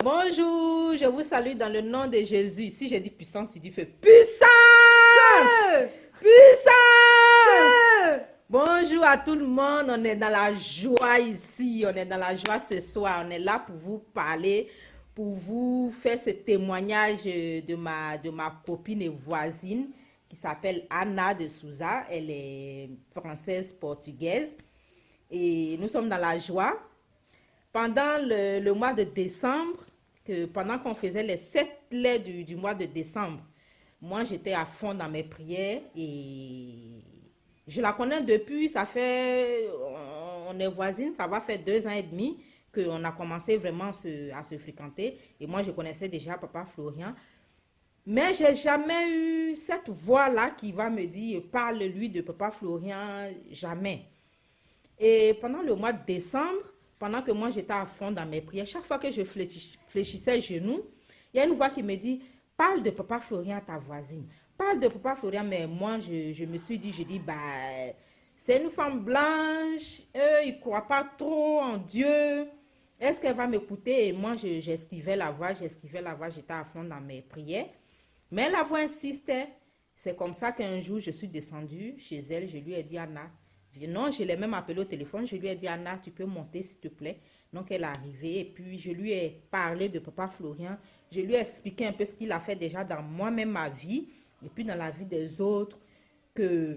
Bonjour, je vous salue dans le nom de Jésus. Si j'ai dit puissance, tu dis feu. Puissance! Feu! Puissance! Feu! Bonjour à tout le monde, on est dans la joie ici, on est dans la joie ce soir. On est là pour vous parler, pour vous faire ce témoignage de ma copine et voisine qui s'appelle Anna de Souza. Elle est française-portugaise et nous sommes dans la joie. Pendant le mois de décembre, pendant qu'on faisait les 7 laits du mois de décembre, moi j'étais à fond dans mes prières et je la connais depuis, on est voisines, ça va faire 2 ans et demi qu'on a commencé vraiment à se fréquenter. Et moi je connaissais déjà Papa Florian. Mais j'ai jamais eu cette voix-là qui va me dire, parle-lui de Papa Florian, jamais. Et pendant le mois de décembre, pendant que moi j'étais à fond dans mes prières, chaque fois que je fléchissais genoux, il y a une voix qui me dit, parle de Papa Florian à ta voisine. Parle de Papa Florian, mais moi je me suis dit, bah, c'est une femme blanche, eux ils ne croient pas trop en Dieu. Est-ce qu'elle va m'écouter? Et moi j'esquivais la voix, j'étais à fond dans mes prières. Mais la voix insistait. C'est comme ça qu'un jour je suis descendue chez elle, je lui ai dit, Anna, non, je l'ai même appelé au téléphone. Je lui ai dit, Anna, tu peux monter, s'il te plaît. Donc, elle est arrivée et puis je lui ai parlé de Papa Florian. Je lui ai expliqué un peu ce qu'il a fait déjà dans moi-même, ma vie, et puis dans la vie des autres. Que,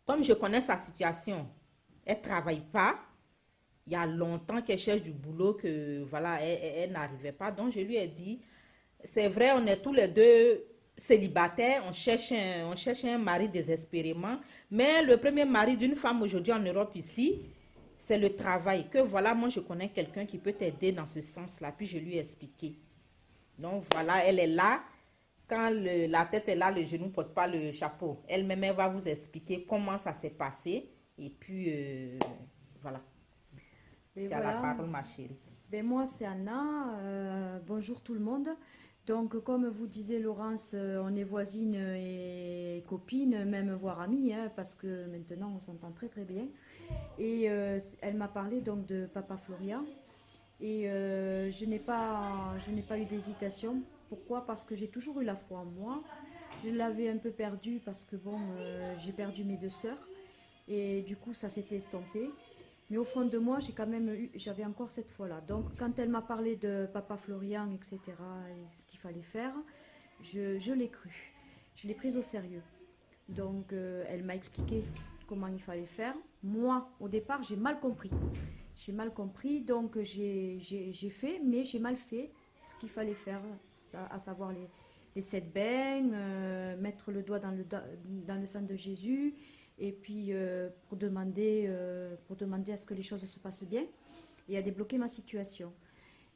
comme je connais sa situation, elle ne travaille pas. Il y a longtemps qu'elle cherche du boulot, que voilà, elle n'arrivait pas. Donc, je lui ai dit, c'est vrai, on est tous les deux célibataire, on cherche un mari désespérément, mais le premier mari d'une femme aujourd'hui en Europe ici, c'est le travail. Que voilà, moi je connais quelqu'un qui peut t'aider dans ce sens-là, puis je lui ai expliqué. Donc voilà, elle est là. Quand la tête est là, le genou ne porte pas le chapeau. Elle-même, elle va vous expliquer comment ça s'est passé. Et puis, voilà. Et Tu as la voilà. parole, ma chérie. Ben moi, c'est Anna. Bonjour tout le monde. Donc, comme vous disiez, Laurence, on est voisines et copines, même voire amies, hein, parce que maintenant, on s'entend très très bien. Et elle m'a parlé donc de Papa Florian. Et je n'ai pas eu d'hésitation. Pourquoi? Parce que j'ai toujours eu la foi en moi. Je l'avais un peu perdue parce que bon, j'ai perdu mes 2 sœurs. Et du coup, ça s'était estompé. Mais au fond de moi, j'avais encore cette foi-là. Donc, quand elle m'a parlé de Papa Florian, etc., et ce qu'il fallait faire, je l'ai cru. Je l'ai prise au sérieux. Donc, elle m'a expliqué comment il fallait faire. Moi, au départ, j'ai mal compris. J'ai mal compris, donc j'ai fait, mais j'ai mal fait ce qu'il fallait faire, à savoir les 7 bains, mettre le doigt dans le sang de Jésus, et puis pour demander à ce que les choses se passent bien et à débloquer ma situation.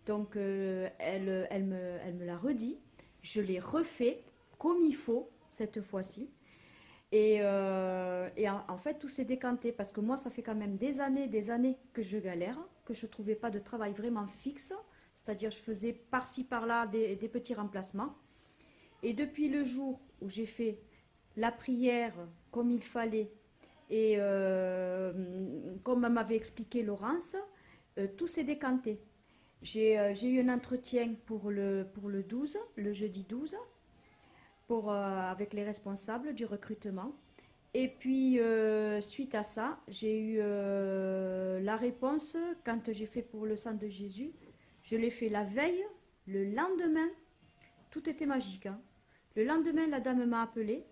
Donc elle me l'a redit, je l'ai refait comme il faut cette fois-ci. Et en fait, tout s'est décanté parce que moi, ça fait quand même des années que je galère, que je ne trouvais pas de travail vraiment fixe. C'est-à-dire, je faisais par-ci, par-là des petits remplacements. Et depuis le jour où j'ai fait la prière comme il fallait et comme m'avait expliqué Laurence, tout s'est décanté. J'ai eu un entretien pour le 12, le jeudi 12, avec les responsables du recrutement. Et puis, suite à ça, j'ai eu la réponse quand j'ai fait pour le sang de Jésus. Je l'ai fait la veille, le lendemain, tout était magique, hein. Le lendemain, la dame m'a appelé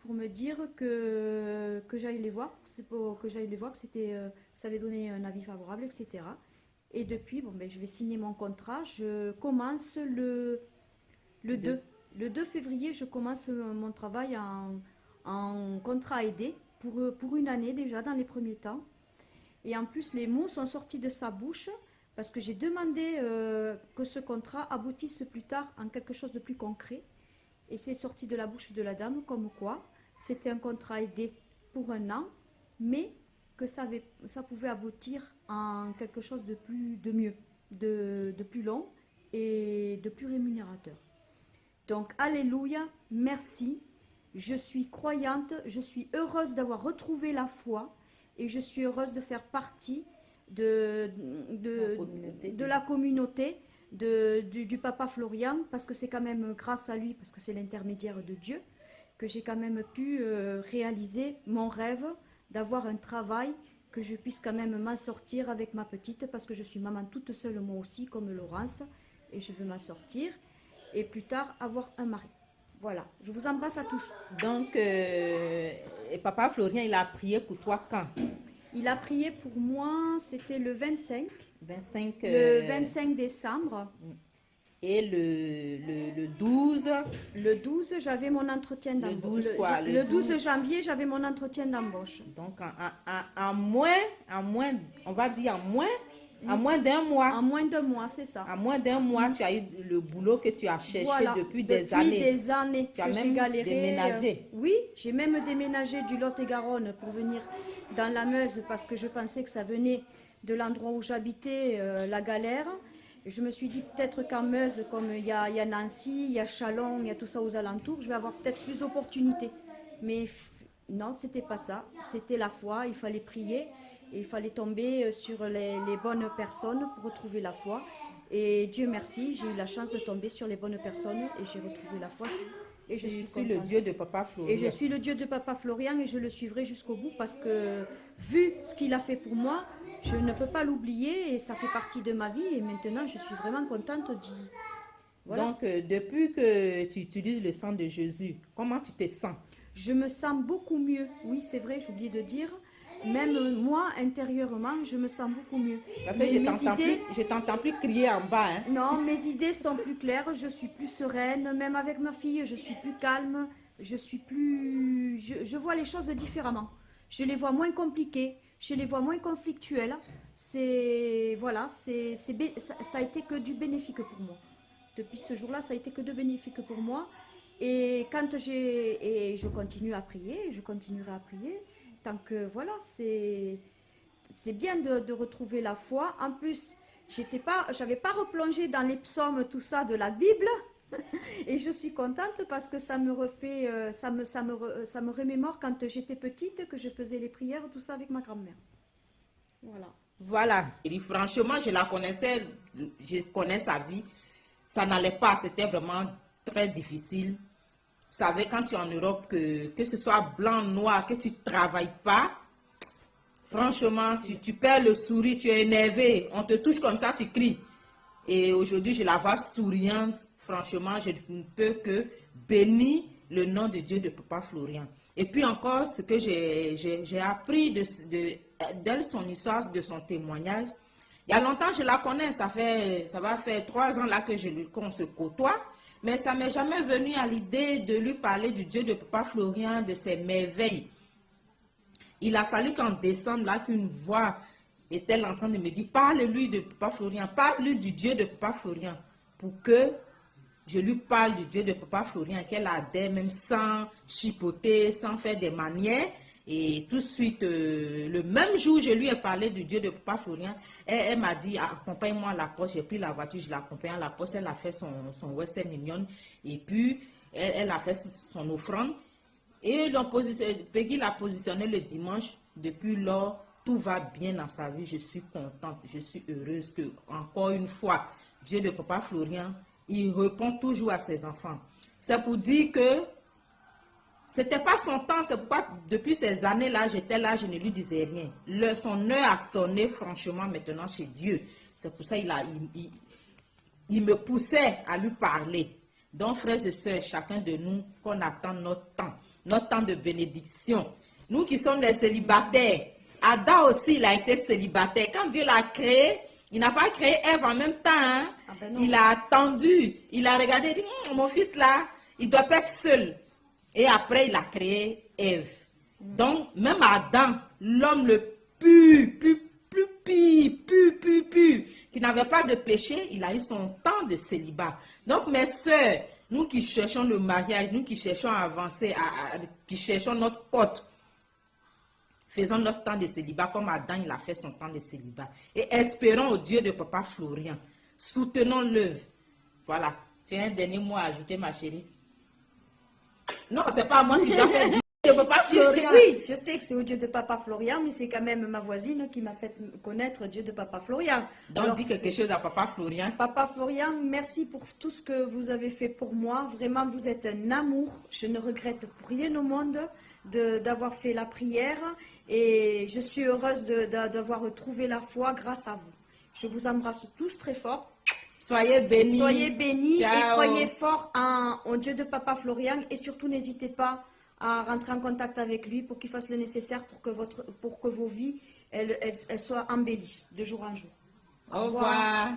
pour me dire que j'aille les voir, que c'était, ça avait donné un avis favorable, etc. Et depuis, bon, ben, je vais signer mon contrat. Je commence le 2. Le 2 février, je commence mon travail en contrat aidé pour une année déjà dans les premiers temps. Et en plus, les mots sont sortis de sa bouche parce que j'ai demandé que ce contrat aboutisse plus tard en quelque chose de plus concret. Et c'est sorti de la bouche de la dame comme quoi c'était un contrat aidé pour un an, mais que ça pouvait aboutir en quelque chose de mieux, de plus long et de plus rémunérateur. Donc, alléluia, merci. Je suis croyante, je suis heureuse d'avoir retrouvé la foi et je suis heureuse de faire partie de la communauté du papa Florian, parce que c'est quand même grâce à lui, parce que c'est l'intermédiaire de Dieu, que j'ai quand même pu réaliser mon rêve d'avoir un travail, que je puisse quand même m'en sortir avec ma petite, parce que je suis maman toute seule moi aussi, comme Laurence, et je veux m'en sortir, et plus tard avoir un mari. Voilà, je vous embrasse à tous. Donc, et papa Florian, il a prié pour toi quand? Il a prié pour moi, c'était le 25, 25. le 25 décembre. Et le 12. Le 12, j'avais mon entretien Le d'embauche. 12 quoi? Le 12 janvier, j'avais mon entretien d'embauche. Donc, en moins, on va dire en moins d'un mois. En moins de mois, c'est ça. En moins d'un mois, tu as eu le boulot que tu as cherché Voilà, depuis des années. Depuis des années Tu as que j'ai même galéré. déménagé. Oui, j'ai même déménagé du Lot-et-Garonne pour venir dans la Meuse parce que je pensais que ça venait de l'endroit où j'habitais, la galère. Et je me suis dit peut-être qu'en Meuse, comme il y a Nancy, il y a Chalon, il y a tout ça aux alentours, je vais avoir peut-être plus d'opportunités. Mais non, c'était pas ça. C'était la foi, il fallait prier. Et il fallait tomber sur les bonnes personnes pour retrouver la foi. Et Dieu merci, j'ai eu la chance de tomber sur les bonnes personnes et j'ai retrouvé la foi. Et je suis le Dieu de papa Florian. Et je suis le Dieu de papa Florian et je le suivrai jusqu'au bout parce que vu ce qu'il a fait pour moi, je ne peux pas l'oublier et ça fait partie de ma vie. Et maintenant, je suis vraiment contente d'y... Voilà. Donc, depuis que tu utilises le sang de Jésus, comment tu te sens? Je me sens beaucoup mieux. Oui, c'est vrai, j'ai oublié de dire. Même moi, intérieurement, je me sens beaucoup mieux. Parce que je t'entends plus crier en bas. Hein. Non, mes idées sont plus claires, je suis plus sereine. Même avec ma fille, je suis plus calme. Je vois les choses différemment. Je les vois moins compliquées, je les vois moins conflictuelles. Voilà, ça a été que du bénéfique pour moi. Depuis ce jour-là, ça a été que de bénéfique pour moi. Et je continue à prier, je continuerai à prier. Tant que voilà, c'est bien de retrouver la foi. En plus, j'avais pas replongé dans les psaumes, tout ça de la Bible. Et je suis contente parce que ça me refait, ça me remémore quand j'étais petite, que je faisais les prières, tout ça avec ma grand-mère. Voilà. Voilà. Et franchement, je la connaissais, je connais sa vie. Ça n'allait pas, c'était vraiment très difficile. Vous savez, quand tu es en Europe, que ce soit blanc, noir, que tu ne travailles pas, franchement, tu perds le sourire, tu es énervé, on te touche comme ça, tu cries. Et aujourd'hui, je la vois souriante. Franchement, je ne peux que bénir le nom de Dieu de papa Florian. Et puis encore, ce que j'ai appris d'elle, son histoire, de son témoignage. Il y a longtemps, je la connais, ça va faire 3 ans là qu'on se côtoie. Mais ça ne m'est jamais venu à l'idée de lui parler du Dieu de papa Florian, de ses merveilles. Il a fallu qu'en décembre, là, qu'une voix était en train de me dire, parle-lui de papa Florian, parle-lui du Dieu de papa Florian, pour que je lui parle du Dieu de papa Florian, qu'elle adhère même sans chipoter, sans faire des manières. Et tout de suite, le même jour, je lui ai parlé du Dieu de papa Florian. Elle m'a dit, accompagne-moi à la poste. J'ai pris la voiture, je l'ai accompagnée à la poste. Elle a fait son Western Union. Et puis, elle a fait son offrande. Et Peggy l'a positionné le dimanche. Depuis lors, tout va bien dans sa vie. Je suis contente, je suis heureuse que, encore une fois, Dieu de papa Florian, il répond toujours à ses enfants. C'est pour dire que c'était pas son temps, c'est pourquoi depuis ces années-là, j'étais là, je ne lui disais rien. Son heure a sonné franchement maintenant chez Dieu. C'est pour ça qu'il me poussait à lui parler. Donc, frères et sœurs, chacun de nous, qu'on attend notre temps de bénédiction. Nous qui sommes les célibataires, Adam aussi, il a été célibataire. Quand Dieu l'a créé, il n'a pas créé Ève en même temps. Hein? Ah ben il a attendu, il a regardé, il dit, mon fils là, il ne doit pas être seul. Et après, il a créé Ève. Donc, même Adam, l'homme le plus pur, qui n'avait pas de péché, il a eu son temps de célibat. Donc, mes sœurs, nous qui cherchons le mariage, nous qui cherchons à avancer, qui cherchons notre pote, faisons notre temps de célibat comme Adam, il a fait son temps de célibat. Et espérons au Dieu de papa Florian. Soutenons-le. Voilà. Tu as un dernier mot à ajouter, ma chérie? Non, c'est pas à moi, tu dois faire de Papa Florian. Oui, je sais que c'est au Dieu de Papa Florian, mais c'est quand même ma voisine qui m'a fait connaître Dieu de Papa Florian. Donc, Alors, dis quelque chose à Papa Florian. Papa Florian, merci pour tout ce que vous avez fait pour moi. Vraiment, vous êtes un amour. Je ne regrette pour rien au monde d'avoir fait la prière. Et je suis heureuse d'avoir retrouvé la foi grâce à vous. Je vous embrasse tous très fort. Soyez bénis. Soyez bénis et Ciao. croyez fort en Dieu de Papa Florian. Et surtout, n'hésitez pas à rentrer en contact avec lui pour qu'il fasse le nécessaire pour que vos vies elles soient embellies de jour en jour. Au revoir.